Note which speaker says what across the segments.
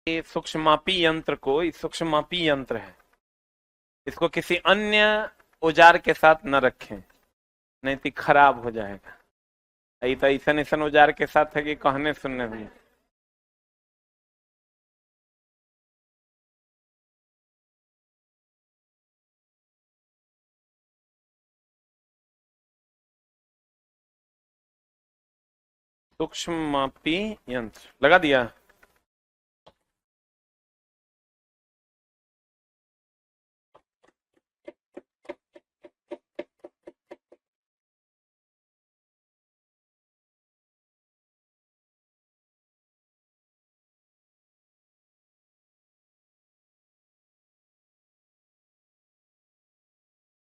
Speaker 1: ये सूक्ष्ममापी यंत्र को, इस सूक्ष्ममापी यंत्र है, इसको किसी अन्य औजार के साथ न रखें, नहीं तो खराब हो जाएगा। यही तो ऐसा औजार के साथ है कि कहने सुनने भी। सूक्ष्ममापी यंत्र लगा दिया।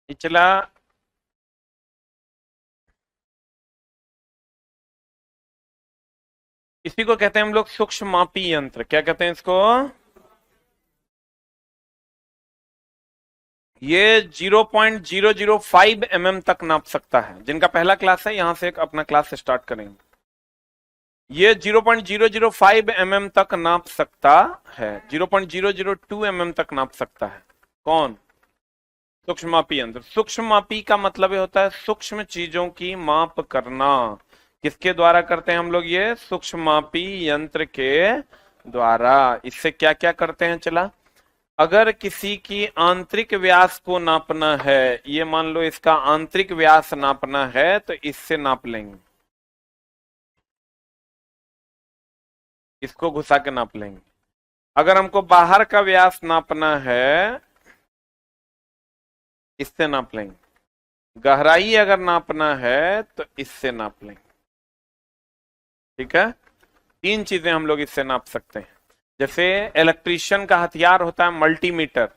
Speaker 1: निचला इसी को कहते हैं हम लोग सूक्ष्ममापी यंत्र। क्या कहते हैं इसको? ये 0.005 mm तक नाप सकता है। जिनका पहला क्लास है यहां से एक अपना क्लास स्टार्ट करेंगे। ये 0.005 mm तक नाप सकता है, 0.002 mm तक नाप सकता है। कौन? सूक्ष्ममापी यंत्र। सूक्ष्ममापी का मतलब ये होता है सूक्ष्म चीजों की माप करना। किसके द्वारा करते हैं हम लोग? ये सूक्ष्ममापी यंत्र के द्वारा। इससे क्या क्या करते हैं चला, अगर किसी की आंतरिक व्यास को नापना है, ये मान लो इसका आंतरिक व्यास नापना है तो इससे नाप लेंगे, इसको घुसा के नाप लेंगे। अगर हमको बाहर का व्यास नापना है इससे नाप लेंगे। गहराई अगर नापना है तो इससे नाप लेंगे। ठीक है, तीन चीजें हम लोग इससे नाप सकते हैं। जैसे इलेक्ट्रीशियन का हथियार होता है मल्टीमीटर।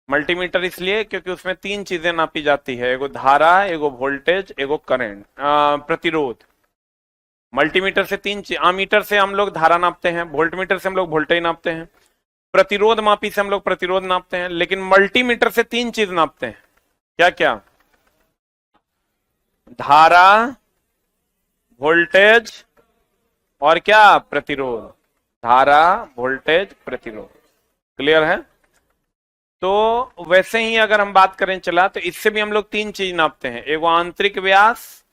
Speaker 1: मल्टीमीटर इसलिए क्योंकि उसमें तीन चीजें नापी जाती है, एगो धारा, एगो वोल्टेज, एगो करंट, प्रतिरोध। मल्टीमीटर से तीन चीज, आमीटर से हम लोग धारा नापते हैं, वोल्टमीटर से हम लोग वोल्टेज नापते हैं, प्रतिरोध मापी से हम लोग प्रतिरोध नापते हैं, लेकिन मल्टीमीटर से तीन चीज नापते हैं। क्या क्या? धारा, वोल्टेज और क्या? प्रतिरोध। धारा, वोल्टेज, प्रतिरोध। क्लियर है? तो वैसे ही अगर हम बात करें चला तो इससे भी हम लोग तीन चीज नापते हैं, एगो आंतरिक व्यास,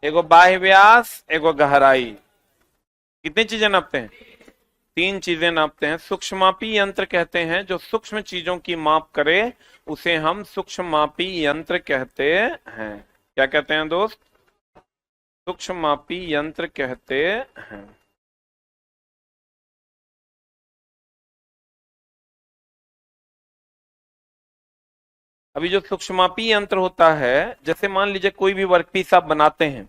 Speaker 1: एगो बाह्य व्यास, एगो गहराई। कितनी चीजें नापते हैं? तीन चीजें नापते हैं। सूक्ष्ममापी यंत्र कहते हैं जो सूक्ष्म चीजों की माप करे, उसे हम सूक्ष्ममापी यंत्र कहते हैं। क्या कहते हैं दोस्त? सूक्ष्ममापी यंत्र कहते हैं। अभी जो सूक्ष्ममापी यंत्र होता है, जैसे मान लीजिए कोई भी वर्कपीस आप बनाते हैं,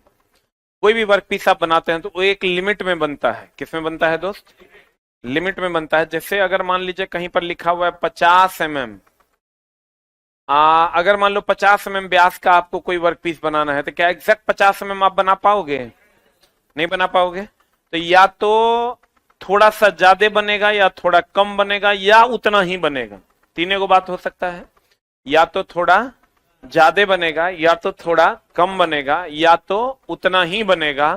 Speaker 1: कोई भी वर्कपीस आप बनाते हैं तो वो एक लिमिट में बनता है। किसमें बनता है दोस्त? लिमिट में बनता है। जैसे अगर मान लीजिए कहीं पर लिखा हुआ है 50 mm, अगर मान लो 50 mm व्यास का आपको कोई वर्कपीस बनाना है तो क्या एग्जैक्ट 50 mm आप बना पाओगे? नहीं बना पाओगे। तो या तो थोड़ा सा ज्यादा बनेगा, या थोड़ा कम बनेगा, या उतना ही बनेगा। तीनों को बात हो सकता है, या तो थोड़ा ज्यादा बनेगा, या तो थोड़ा कम बनेगा, या तो उतना ही बनेगा।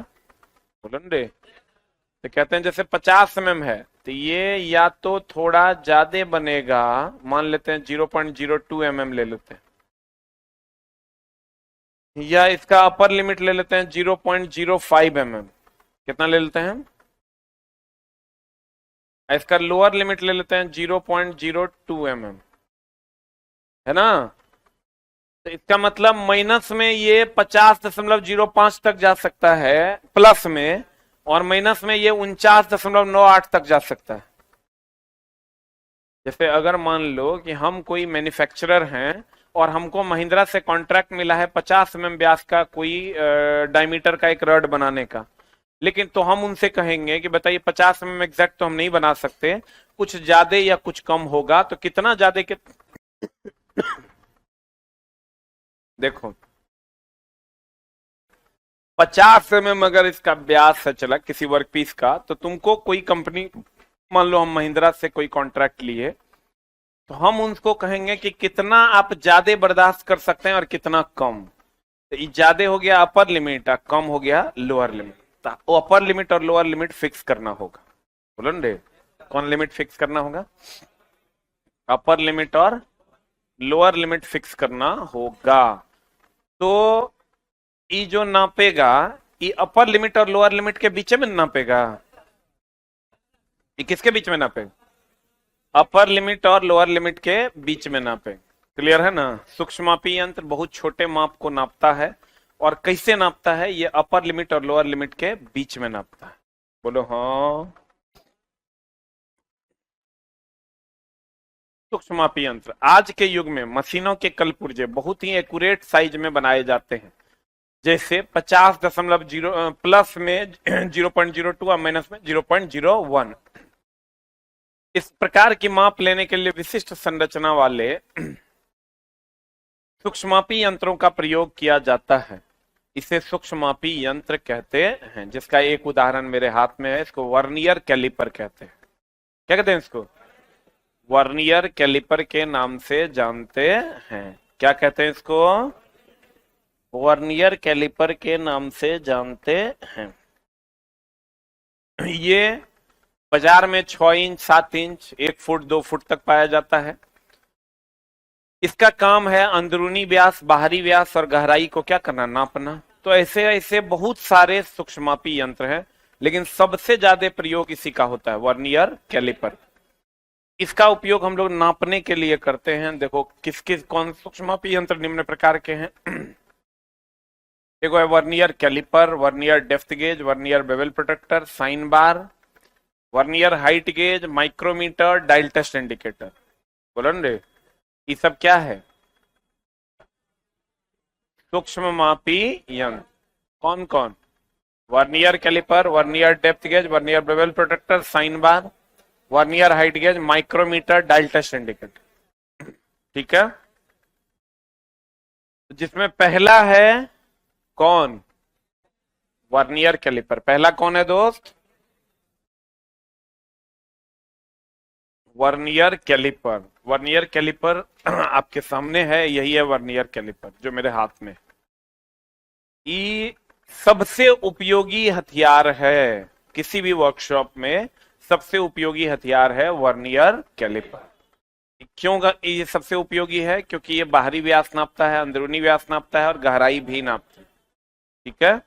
Speaker 1: बोलन रे, तो कहते हैं जैसे 50 mm है तो ये या तो थोड़ा ज्यादा बनेगा, मान लेते हैं 0.02 mm ले लेते हैं, या इसका अपर लिमिट ले लेते हैं 0.05 mm। कितना ले लेते हैं? इसका लोअर लिमिट ले लेते हैं 0.02 mm, है ना? तो इसका मतलब माइनस में ये 50.05 तक जा सकता है, प्लस में, और माइनस में ये 49.98 तक जा सकता है। जैसे अगर मान लो कि हम कोई मैन्युफैक्चरर हैं और हमको महिंद्रा से कॉन्ट्रैक्ट मिला है 50 mm व्यास का कोई डायमीटर का एक रड बनाने का, लेकिन तो हम उनसे कहेंगे कि बताइए 50 mm एग्जैक्ट तो हम नहीं बना सकते, कुछ ज्यादा या कुछ कम होगा। तो कितना ज्यादा के देखो 50 mm अगर इसका व्यास है चला किसी वर्कपीस का, तो तुमको कोई कंपनी, मान लो हम महिंद्रा से कोई कॉन्ट्रैक्ट लिए, तो हम उनको कहेंगे कि कितना आप ज्यादा बर्दाश्त कर सकते हैं और कितना कम। तो ये ज्यादा हो गया अपर लिमिट, कम हो गया लोअर लिमिट। तो अपर लिमिट और लोअर लिमिट फिक्स करना होगा। बोलो रे। कौन लिमिट फिक्स करना होगा? अपर लिमिट और लोअर लिमिट फिक्स करना होगा। तो ये जो नापेगा, ये अपर लिमिट और लोअर लिमिट के बीच में नापेगा। ये किसके बीच में नापेगा? अपर लिमिट और लोअर लिमिट के बीच में नापे। क्लियर है ना? सूक्ष्ममापी यंत्र बहुत छोटे माप को नापता है। और कैसे नापता है? ये अपर लिमिट और लोअर लिमिट के बीच में नापता है। बोलो हाँ। सूक्ष्ममापी यंत्र आज के युग में मशीनों के कलपुर्जे बहुत ही एक्यूरेट साइज में बनाए जाते हैं। जैसे 50.0 प्लस में 0.02 और माइनस में 0.01। इस प्रकार की माप लेने के लिए विशिष्ट संरचना वाले सूक्ष्ममापी यंत्रों का प्रयोग किया जाता है। इसे सूक्ष्ममापी यंत्र कहते हैं, जिसका एक उदाहरण मेरे हाथ में है। इसको वर्नियर कैलिपर कहते हैं। क्या कहते हैं इसको? वर्नियर कैलिपर के नाम से जानते हैं। क्या कहते हैं इसको? वर्नियर कैलिपर के नाम से जानते हैं। ये बाजार में 6 इंच, 7 इंच, 1 फुट, 2 फुट तक पाया जाता है। इसका काम है अंदरूनी व्यास, बाहरी व्यास और गहराई को क्या करना? नापना। तो ऐसे ऐसे बहुत सारे सूक्ष्ममापी यंत्र हैं, लेकिन सबसे ज्यादा प्रयोग इसी का होता है, वर्नियर कैलिपर। इसका उपयोग हम लोग नापने के लिए करते हैं। देखो किस किस कौन सूक्ष्ममापी यंत्र निम्न प्रकार के हैं। देखो है vernier caliper, vernier depth gauge, vernier bevel protractor, sine bar, vernier height gauge, micrometer, dial test indicator. बोलो रे, ये सब क्या है? सूक्ष्ममापी यंत्र। कौन कौन? Vernier caliper, vernier depth gauge, vernier bevel protractor, sine bar, vernier height gauge, micrometer, dial test indicator. ठीक है। जिसमें पहला है कौन? Vernier caliper. पहला कौन है दोस्त? Vernier caliper. वर्नियर कैलिपर आपके सामने है, यही है वर्नियर कैलिपर जो मेरे हाथ में। ये सबसे उपयोगी हथियार है किसी भी वर्कशॉप में। सबसे उपयोगी हथियार है वर्नियर कैलिपर। क्यों ये सबसे उपयोगी है? क्योंकि ये बाहरी व्यास नापता है, अंदरूनी व्यास नापता है और गहराई भी नापता है। ठीक है।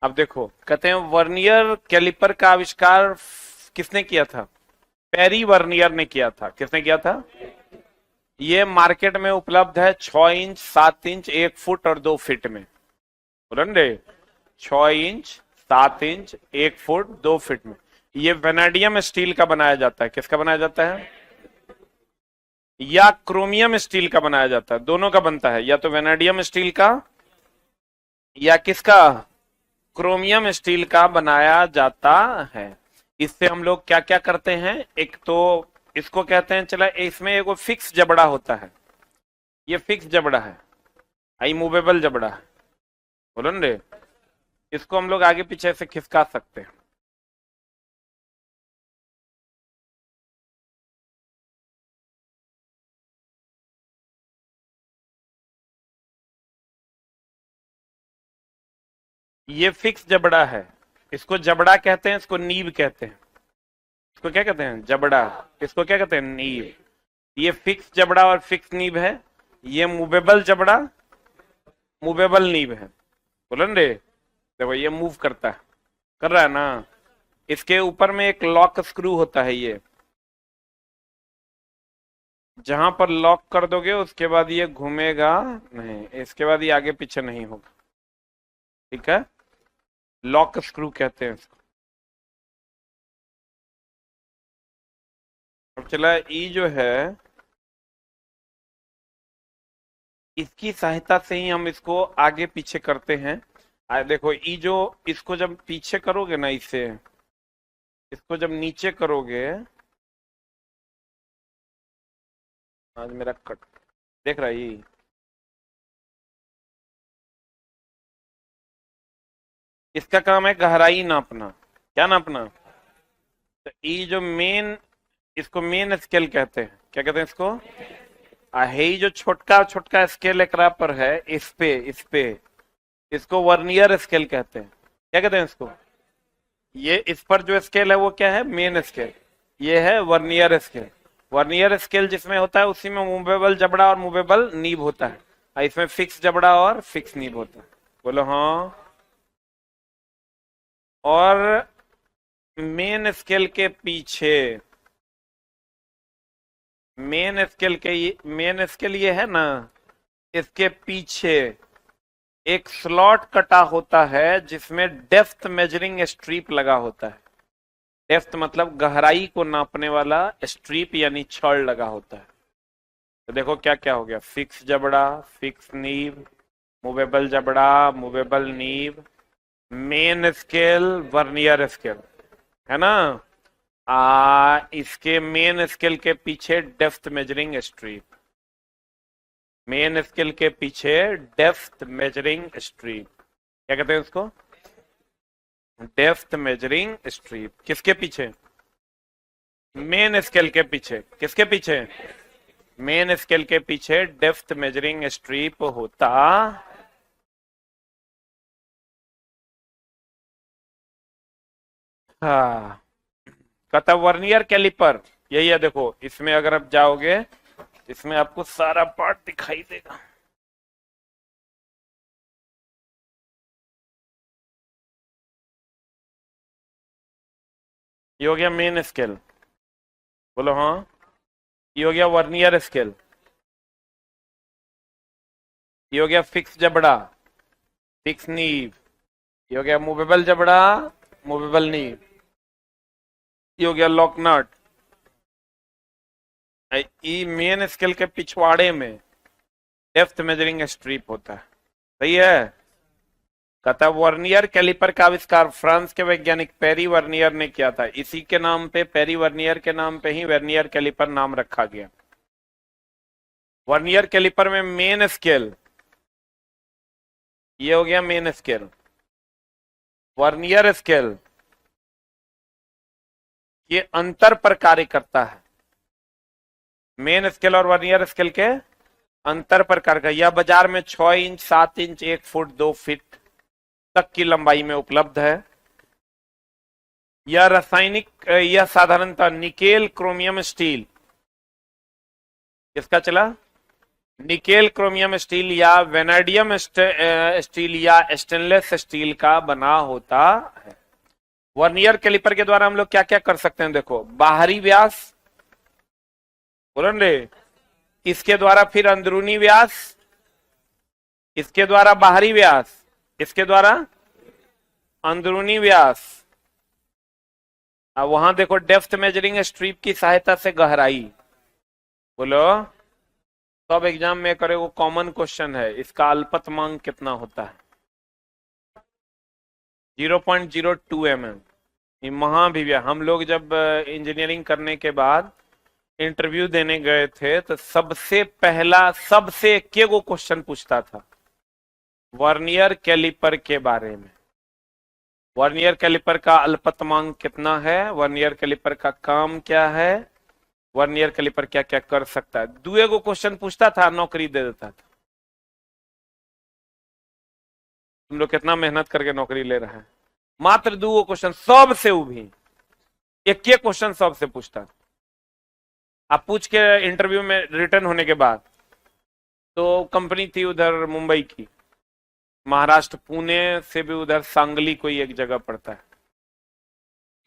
Speaker 1: अब देखो, कहते हैं वर्नियर कैलिपर का आविष्कार किसने किया था? पेरी वर्नियर ने किया था। किसने किया था? ये मार्केट में उपलब्ध है 6 इंच, 7 इंच, 1 फुट और 2 फीट में। बोले 6 इंच, 7 इंच, 1 फुट, 2 फीट में। ये वेनेडियम स्टील का बनाया जाता है। किसका बनाया जाता है? या क्रोमियम स्टील का बनाया जाता है। दोनों का बनता है, या तो वेनेडियम स्टील का या किसका? क्रोमियम स्टील का बनाया जाता है। इससे हम लोग क्या क्या करते हैं? एक तो इसको कहते हैं, चला इसमें एक फिक्स जबड़ा होता है। ये फिक्स जबड़ा है, आई मूवेबल जबड़ा है। बोलो न रे, इसको हम लोग आगे पीछे से खिसका सकते हैं। ये फिक्स जबड़ा है, इसको जबड़ा कहते हैं, इसको नीब कहते हैं। इसको क्या कहते हैं? जबड़ा। इसको क्या कहते हैं? नीब। ये फिक्स जबड़ा और फिक्स नीब है। ये मूवेबल जबड़ा, मूवेबल नीब है। बोलो न रे, देखो ये मूव करता है, कर रहा है ना। इसके ऊपर में एक लॉक स्क्रू होता है। ये जहां पर लॉक कर दोगे उसके बाद ये घूमेगा नहीं, इसके बाद ये आगे पीछे नहीं होगा। ठीक है, लॉक स्क्रू कहते हैं इसको। अब चला ई जो है, इसकी सहायता से ही हम इसको आगे पीछे करते हैं। देखो ई जो, इसको जब पीछे करोगे ना, इसे इसको जब नीचे करोगे, आज मेरा कट देख रहा है। इसका काम है गहराई नापना। क्या नापना? तो ये जो मेन, इसको मेन स्केल कहते हैं। क्या कहते हैं इसको? हे जो छोटका छोटका स्केल एक पर है, इस पे इसको वर्नियर स्केल कहते हैं। क्या कहते हैं इसको? ये इस पर जो स्केल है वो क्या है, मेन स्केल। ये है वर्नियर स्केल। वर्नियर स्केल जिसमें होता है उसी में मूवेबल जबड़ा और मूवेबल नीब होता है, और इसमें फिक्स जबड़ा और फिक्स नीब होता है। बोलो हाँ। और मेन स्केल के पीछे, मेन स्केल ये है ना, इसके पीछे एक स्लॉट कटा होता है जिसमें डेप्थ मेजरिंग स्ट्रीप लगा होता है। डेप्थ मतलब गहराई को नापने वाला स्ट्रीप यानी छड़ लगा होता है। तो देखो क्या क्या हो गया, फिक्स जबड़ा, फिक्स नीब, मूवेबल जबड़ा, movable nib, main scale, vernier scale, है ना। इसके मेन स्केल के पीछे depth measuring strip, main scale के पीछे डेप्थ मेजरिंग स्ट्रीप, क्या कहते हैं उसको, डेप्थ मेजरिंग स्ट्रीप। किसके पीछे, मेन स्केल के पीछे। किसके पीछे, मेन स्केल के पीछे डेप्थ मेजरिंग स्ट्रीप होता। हाँ, कहता वर्नियर कैलिपर यही है। देखो इसमें अगर आप जाओगे, इसमें आपको सारा पार्ट दिखाई देगा। ये हो गया मेन स्केल, बोलो हाँ। ये हो गया वर्नियर स्केल, ये हो गया फिक्स जबड़ा, फिक्स नीव, ये हो गया मूवेबल जबड़ा, मूवेबल नीव, ये हो गया लॉक नट। ई मेन स्केल के पिछवाड़े में डेप्थ मेजरिंग स्ट्रिप होता है। सही है। कहता वर्नियर कैलिपर का आविष्कार फ्रांस के वैज्ञानिक पेरी वर्नियर ने किया था। इसी के नाम पे, पेरी वर्नियर के नाम पे ही वर्नियर कैलिपर नाम रखा गया। वर्नियर कैलिपर में मेन स्केल, ये हो गया मेन स्केल, वर्नियर स्केल ये अंतर पर कार्य करता है। मेन स्केल और वर्नियर स्केल के अंतर पर कार्य, यह बाजार में 6 इंच, 7 इंच, 1 फुट, 2 फीट तक की लंबाई में उपलब्ध है। यह रासायनिक, यह साधारणतः निकेल क्रोमियम स्टील, किसका चला, निकेल क्रोमियम स्टील या वेनेडियम स्टील या स्टेनलेस स्टील का बना होता है। वर्नियर कैलिपर के द्वारा हम लोग क्या क्या कर सकते हैं, देखो बाहरी व्यास, बोलो रे, इसके द्वारा फिर अंदरूनी व्यास, इसके द्वारा बाहरी व्यास, इसके द्वारा अंदरूनी व्यास। अब वहां देखो डेप्थ मेजरिंग स्ट्रिप की सहायता से गहराई। बोलो, सब एग्जाम में करे वो कॉमन क्वेश्चन है, इसका अल्पतमांक कितना होता है, 0.02 mm। महाभिव्या, हम लोग जब इंजीनियरिंग करने के बाद इंटरव्यू देने गए थे तो सबसे पहला, सबसे के वो क्वेश्चन पूछता था वर्नियर कैलिपर के बारे में। वर्नियर कैलिपर का अल्पतमांक कितना है, वर्नियर कैलिपर का काम क्या है, वर्नियर कैलिपर क्या क्या कर सकता है। दुए को क्वेश्चन पूछता था, नौकरी दे देता था। तुम लोग कितना मेहनत करके नौकरी ले रहे हैं, मात्र 2 क्वेश्चन, सबसे उभी एक के क्वेश्चन सबसे पूछता। आप पूछ के इंटरव्यू में रिटर्न होने के बाद, तो कंपनी थी उधर मुंबई की, महाराष्ट्र पुणे से भी उधर सांगली कोई एक जगह पड़ता है।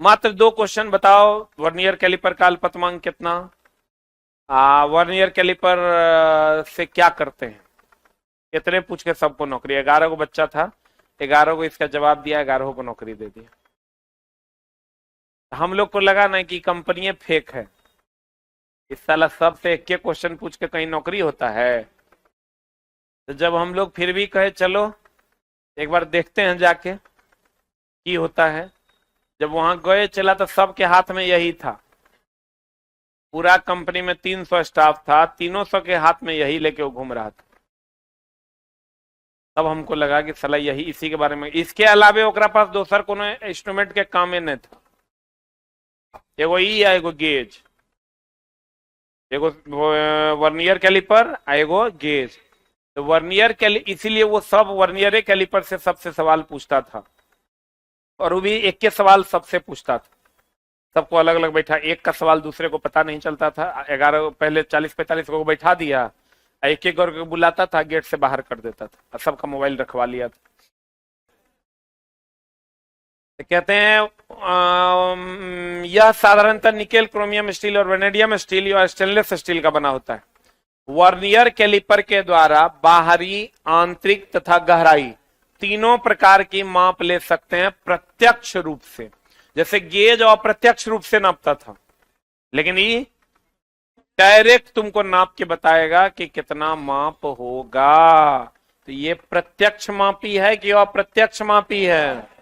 Speaker 1: मात्र 2 क्वेश्चन बताओ, वर्नियर कैलिपर का अल्पतमांक कितना, वर्नियर कैलिपर से क्या करते हैं, इतने पूछ के सबको नौकरी। 11 को बच्चा था, 11 को इसका जवाब दिया, 11 को नौकरी दे दिया। हम लोग को लगा ना कि कंपनी फेक है, इस साला सबसे एक के क्वेश्चन पूछ के कहीं नौकरी होता है। तो जब हम लोग फिर भी कहे चलो एक बार देखते हैं जाके की होता है, जब वहां गए चला तो सबके हाथ में यही था। पूरा कंपनी में 300 स्टाफ था, 300 के हाथ में यही लेके वो घूम रहा था। तब हमको लगा कि साला यही, इसी के बारे में, इसके अलावे ओकरा पास दोसर कोनो इंस्ट्रूमेंट के कामे नहीं था। एगो ई आ एगो गेज, एगो वर्नियर कैलिपर आ एगो गेज। तो वर्नियर कैली, इसीलिए वो सब वर्नियर कैलिपर से सबसे सवाल पूछता था। और वो भी एक के सवाल सबसे पूछता था, सबको अलग अलग बैठा, एक का सवाल दूसरे को पता नहीं चलता था, 11 पहले 40-45 को बैठा दिया, एक एक करके बुलाता था, गेट से बाहर कर देता था, और सबका मोबाइल रखवा लिया था। तो कहते हैं यह साधारणतः निकेल, क्रोमियम स्टील और वेनेडियम स्टील या स्टेनलेस स्टील का बना होता है। वर्नियर कैलिपर के द्वारा बाहरी, आंतरिक तथा गहराई तीनों प्रकार की माप ले सकते हैं प्रत्यक्ष रूप से। जैसे गेज अप्रत्यक्ष रूप से नापता था, लेकिन ये डायरेक्ट तुमको नाप के बताएगा कि कितना माप होगा। तो ये प्रत्यक्ष मापी है कि अप्रत्यक्ष मापी है।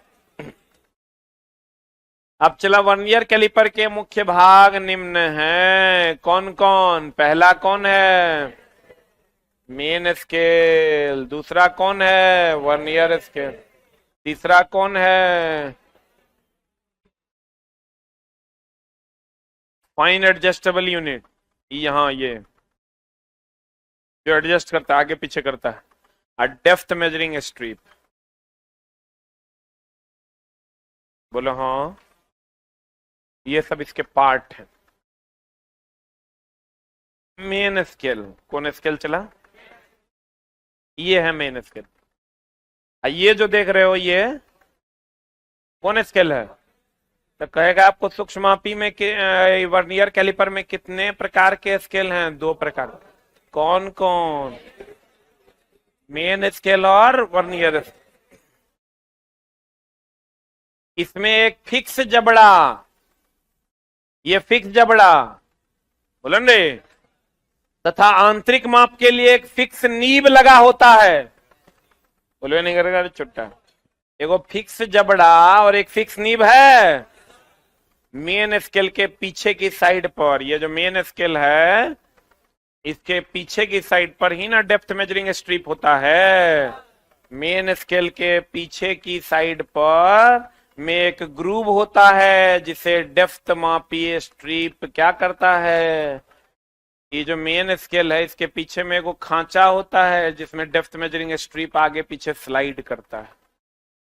Speaker 1: अब चला, वर्नियर कैलिपर के मुख्य भाग निम्न हैं। कौन कौन? पहला कौन है? Main scale. दूसरा कौन है? Vernier scale. तीसरा कौन है? Fine adjustable unit. यहां ये जो एडजस्ट करता है, आगे पीछे करता है। Depth measuring strip. बोलो हाँ, ये सब इसके पार्ट हैं। मेन स्केल, कौन स्केल चला? ये है मेन स्केल। ये जो देख रहे हो ये कौन स्केल है? तो कहेगा आपको सूक्ष्ममापी में वर्नियर कैलिपर में कितने प्रकार के स्केल हैं? 2 प्रकार। कौन कौन? मेन स्केल और वर्नियर। इसमें एक फिक्स जबड़ा, ये फिक्स जबड़ा बोलो रे, तथा आंतरिक माप के लिए एक फिक्स नीब लगा होता है। बोलो नहीं करेगा छुट्टा। एगो फिक्स जबड़ा और एक फिक्स नीब है मेन स्केल के पीछे की साइड पर। ये जो मेन स्केल है इसके पीछे की साइड पर ही ना डेप्थ मेजरिंग स्ट्रिप होता है। मेन स्केल के पीछे की साइड पर में एक ग्रूव होता है जिसे डेप्थ मापी स्ट्रिप क्या करता है। ये जो मेन स्केल है इसके पीछे में एक खांचा होता है जिसमें डेप्थ मेजरिंग स्ट्रिप आगे पीछे स्लाइड करता है।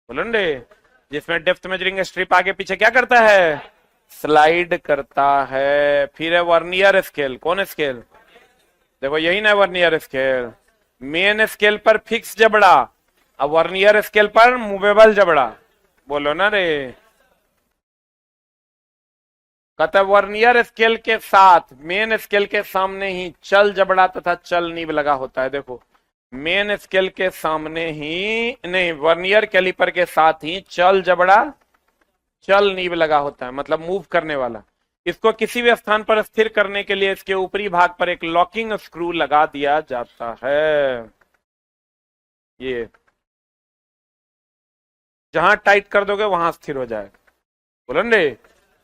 Speaker 1: बोलो रे, जिसमें डेप्थ मेजरिंग स्ट्रिप आगे पीछे क्या करता है? स्लाइड करता है। फिर है वर्नियर स्केल। कौन स्केल? देखो यही ना वर्नियर स्केल। मेन स्केल पर फिक्स जबड़ा, अब वर्नियर स्केल पर मूवेबल जबड़ा। बोलो ना रे। कहता वर्नियर स्केल के साथ मेन स्केल के सामने ही चल जबड़ा तथा चल नीब लगा होता है। देखो मेन स्केल के सामने ही नहीं, वर्नियर कैलिपर के साथ ही चल जबड़ा चल नीब लगा होता है, मतलब मूव करने वाला। इसको किसी भी स्थान पर स्थिर करने के लिए इसके ऊपरी भाग पर एक लॉकिंग स्क्रू लगा दिया जाता है। ये जहां टाइट कर दोगे वहां स्थिर हो जाएगा। बोलो रे,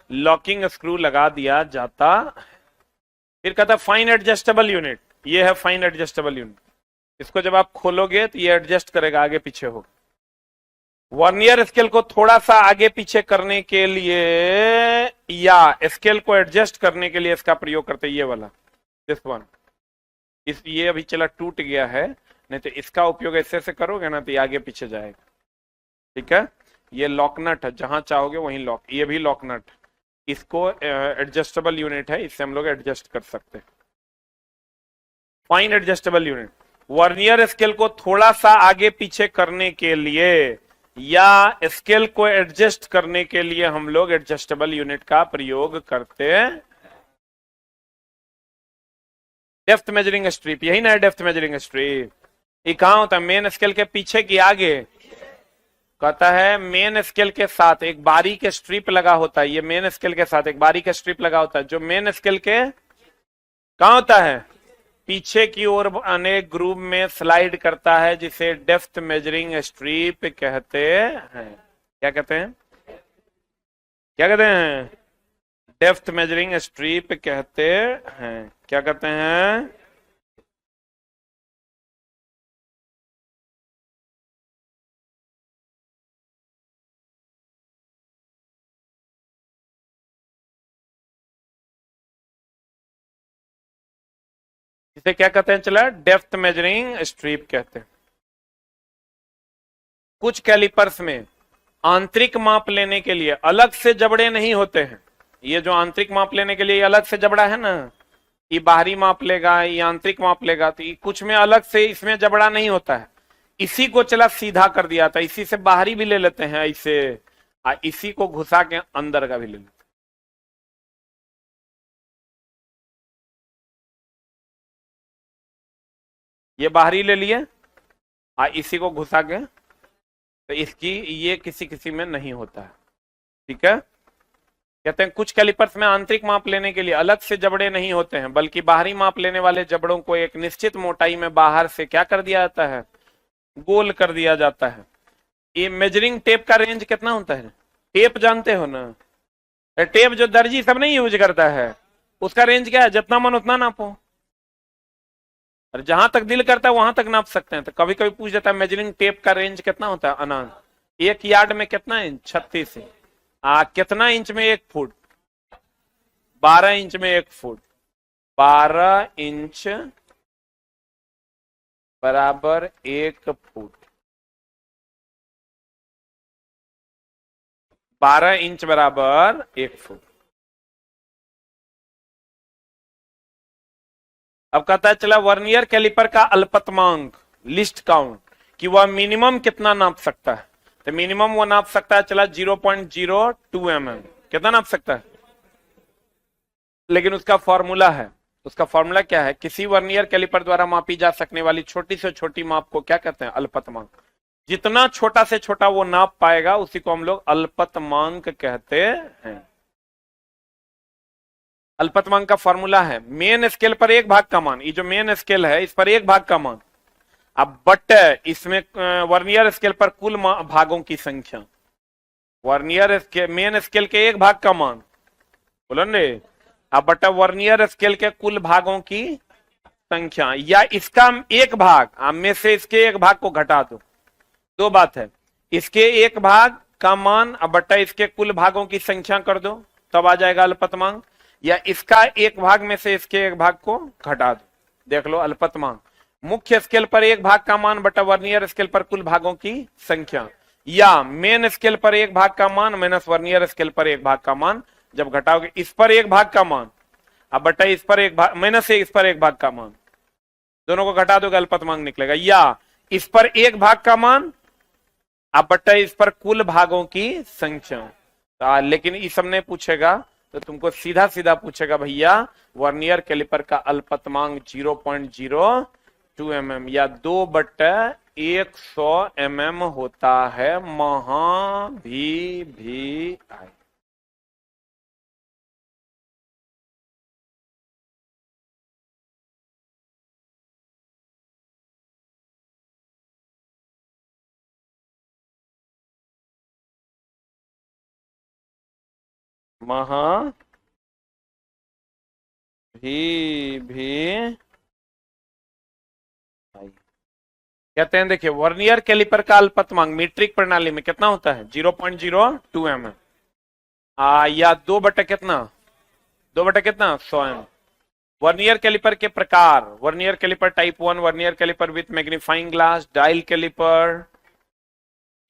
Speaker 1: लॉकिंग स्क्रू लगा दिया जाता। फिर कहता फाइन एडजस्टेबल यूनिट। ये है फाइन एडजस्टेबल यूनिट। इसको जब आप खोलोगे तो ये एडजस्ट करेगा, आगे पीछे होगा। वर्नियर स्केल को थोड़ा सा आगे पीछे करने के लिए या स्केल को एडजस्ट करने के लिए इसका प्रयोग करते हैं, ये वाला, दिस वन। ये अभी चला टूट गया है, नहीं तो इसका उपयोग ऐसे से करोगे ना तो ये आगे पीछे जाएगा। ठीक है, ये लॉक नट है, जहां चाहोगे वहीं लॉक। ये भी लॉक नट, इसको एडजस्टेबल यूनिट है, इससे हम लोग एडजस्ट कर सकते हैं। Fine adjustable unit. Vernier scale को थोड़ा सा आगे पीछे करने के लिए या स्केल को एडजस्ट करने के लिए हम लोग एडजस्टेबल यूनिट का प्रयोग करते हैं। डेप्थ मेजरिंग स्ट्रिप, यही ना है डेप्थ मेजरिंग स्ट्रिप। ये कहां होता है? मेन स्केल के पीछे की आगे। कहता है मेन स्केल के साथ एक बारीक स्ट्रिप लगा होता है। ये मेन स्केल के साथ एक बारीक स्ट्रिप लगा होता है जो मेन स्केल के कहां होता है? पीछे की ओर अनेक ग्रुप में स्लाइड करता है, जिसे डेप्थ मेजरिंग स्ट्रिप कहते हैं। क्या कहते हैं? क्या कहते हैं? डेप्थ मेजरिंग स्ट्रिप कहते हैं। क्या कहते हैं? इसे क्या कहते हैं? चला, डेप्थ मेजरिंग स्ट्रिप कहते हैं। कुछ कैलिपर्स में आंतरिक माप लेने के लिए अलग से जबड़े नहीं होते हैं। ये जो आंतरिक माप लेने के लिए अलग से जबड़ा है ना, ये बाहरी माप लेगा, ये आंतरिक माप लेगा, तो ये कुछ में अलग से इसमें जबड़ा नहीं होता है। इसी को चला सीधा कर दिया था, इसी से बाहरी भी ले लेते हैं ऐसे, इसी को घुसा के अंदर का भी ले लेते हैं। ये बाहरी ले लिए, इसी को घुसा के, तो इसकी ये किसी किसी में नहीं होता है। ठीक है, कहते हैं कुछ कैलिपर्स में आंतरिक माप लेने के लिए अलग से जबड़े नहीं होते हैं, बल्कि बाहरी माप लेने वाले जबड़ों को एक निश्चित मोटाई में बाहर से क्या कर दिया जाता है, गोल कर दिया जाता है। ये मेजरिंग टेप का रेंज कितना होता है? टेप जानते हो ना, टेप जो दर्जी सब नहीं यूज करता है, उसका रेंज क्या है? जितना मन उतना नापो, और जहां तक दिल करता है वहां तक नाप सकते हैं। तो कभी कभी पूछ जाता है मेजरिंग टेप का रेंज कितना होता है अनाज, 1 यार्ड में कितना इंच? 36 इंच। कितना इंच में 1 फुट? 12 इंच में 1 फुट। 12 इंच बराबर 1 फुट। 12 इंच बराबर 1 फुट। अब कहता है चला वर्नियर कैलिपर का अल्पतमांक लिस्ट काउंट, कि वह मिनिमम कितना नाप सकता है। तो मिनिमम वो नाप सकता है चला 0.02 mm। कितना नाप सकता है? लेकिन उसका फॉर्मूला है, उसका फॉर्मूला क्या है? किसी वर्नियर कैलिपर द्वारा मापी जा सकने वाली छोटी से छोटी माप को क्या कहते हैं? अल्पतमांक। जितना छोटा से छोटा वो नाप पाएगा उसी को हम लोग अल्पतमांक कहते हैं। अल्पतमांक का फॉर्मूला है मेन स्केल पर 1 भाग का मान, ये जो मेन स्केल है इस पर 1 भाग का मान, अब बट इसमें वर्नियर स्केल पर कुल भागों की संख्या। वर्नियर स्केल मेन स्केल के 1 भाग का मान, बोलो ने, अब बट वर्नियर स्केल के कुल भागों की संख्या, या इसका 1 भाग में से इसके 1 भाग को घटा दो। 2 बात है, इसके 1 भाग का मान अब बट्टा इसके कुल भागों की संख्या कर दो, तब आ जाएगा अल्पतमांक, या इसका 1 भाग में से इसके 1 भाग को घटा दो। देख लो अल्पतमांक मुख्य स्केल पर 1 भाग का मान बटा वर्नियर स्केल पर कुल भागों की संख्या, या मेन स्केल पर 1 भाग का मान माइनस वर्नियर स्केल पर 1 भाग का मान। जब घटाओगे इस पर 1 भाग का मान अब बटा इस पर 1 भाग माइनस से इस पर 1 भाग का मान, दोनों को घटा दोगे अल्पतमांक निकलेगा। या इस पर 1 भाग का मान अब बटा इस पर कुल भागों की संख्या। लेकिन इस सब नहीं पूछेगा, तो तुमको सीधा सीधा पूछेगा भैया वर्नियर कैलिपर का अल्पतमांक 0.02 mm या 2/100 mm होता है। महा भी आई। महा भी कहते हैं। देखिए वर्नियर कैलिपर का अल्पतमांक मीट्रिक प्रणाली में कितना होता है? 0.02 mm या 2/100 कितना 100 mm। वर्नियर कैलिपर के प्रकार, vernier caliper type 1, vernier caliper with magnifying glass, dial caliper,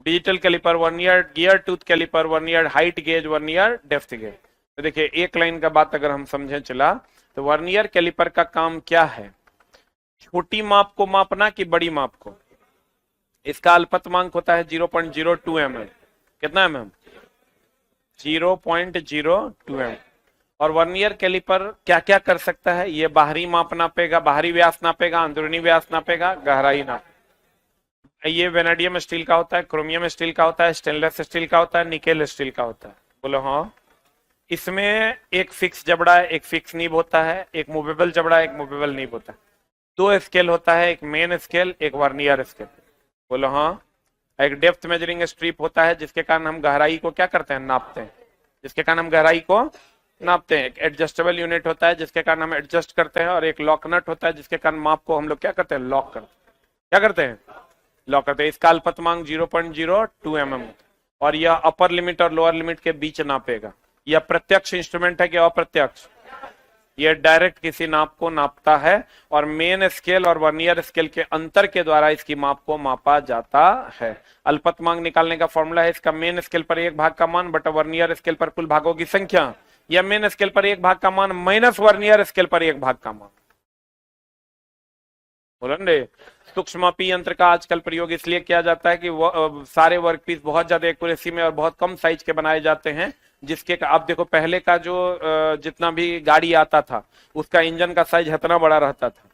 Speaker 1: digital caliper, vernier gear tooth caliper, vernier height gauge, vernier depth gauge. तो देखिए एक लाइन का बात अगर हम समझें चला, तो वर्नियर कैलिपर का काम क्या है? छोटी माप को मापना कि बड़ी माप को? इसका अल्पतमांक होता है 0.02 mm। कितना mm? 0.02 mm। और वर्नियर कैलिपर क्या क्या कर सकता है? ये बाहरी माप नापेगा, बाहरी व्यास नापेगा, अंदरूनी व्यास नापेगा, गहराई नापेगा। ये वेनेडियम स्टील का होता है, क्रोमियम स्टील का होता है, स्टेनलेस स्टील का होता है, निकेल स्टील का होता है। बोलो हाँ। इसमें एक फिक्स जबड़ा है, एक फिक्स नीब होता है, एक मूवेबल जबड़ा है, एक मूवेबल नीब होता है। 2 स्केल होता है, एक मेन स्केल, एक वर्नियर स्केल। बोलो हाँ। एक डेप्थ मेजरिंग स्ट्रिप होता है जिसके कारण हम गहराई को क्या करते हैं? नापते हैं। जिसके कारण हम गहराई को नापते हैं। एक एडजस्टेबल यूनिट होता है जिसके कारण हम एडजस्ट करते हैं, और एक लॉक नट होता है जिसके कारण माप को हम लोग क्या करते हैं? लॉक करते हैं। क्या करते हैं? लॉक करते हैं। इसका अल्पतमांक 0.02 mm और यह अपर लिमिट और लोअर लिमिट के बीच नापेगा। यह प्रत्यक्ष इंस्ट्रूमेंट है कि अप्रत्यक्ष? ये डायरेक्ट किसी नाप को नापता है और मेन स्केल और वर्नियर स्केल के अंतर के द्वारा इसकी माप को मापा जाता है। अल्पतमांक निकालने का फॉर्मूला है इसका मेन स्केल पर एक भाग का मान बटा वर्नियर स्केल पर कुल भागों की संख्या, या मेन स्केल पर एक भाग का मान माइनस वर्नियर स्केल पर एक भाग का मान। बोलेंगे सूक्ष्ममापी यंत्र का आजकल प्रयोग इसलिए किया जाता है कि सारे वर्कपीस बहुत ज्यादा एक्यूरेसी में और बहुत कम साइज के बनाए जाते हैं, जिसके आप देखो पहले का जो जितना भी गाड़ी आता था उसका इंजन का साइज इतना बड़ा रहता था।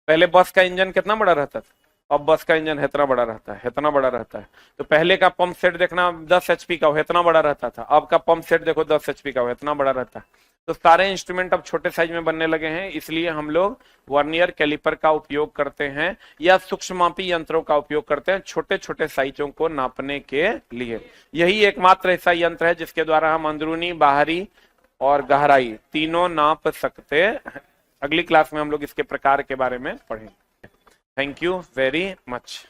Speaker 1: पहले बस का इंजन कितना बड़ा रहता था, अब बस का इंजन इतना बड़ा रहता है, इतना बड़ा रहता है। तो पहले का पंप सेट देखना 10 HP का इतना बड़ा रहता था, अब का पंप सेट देखो 10 HP का इतना बड़ा रहता है। तो सारे इंस्ट्रूमेंट अब छोटे साइज में बनने लगे हैं, इसलिए हम लोग वर्नियर कैलिपर का उपयोग करते हैं या सूक्ष्ममापी यंत्रों का उपयोग करते हैं छोटे छोटे साइजों को नापने के लिए। यही एकमात्र ऐसा यंत्र है जिसके द्वारा हम अंदरूनी, बाहरी और गहराई तीनों नाप सकते हैं। अगली क्लास में हम लोग इसके प्रकार के बारे में पढ़ेंगे। Thank you very much.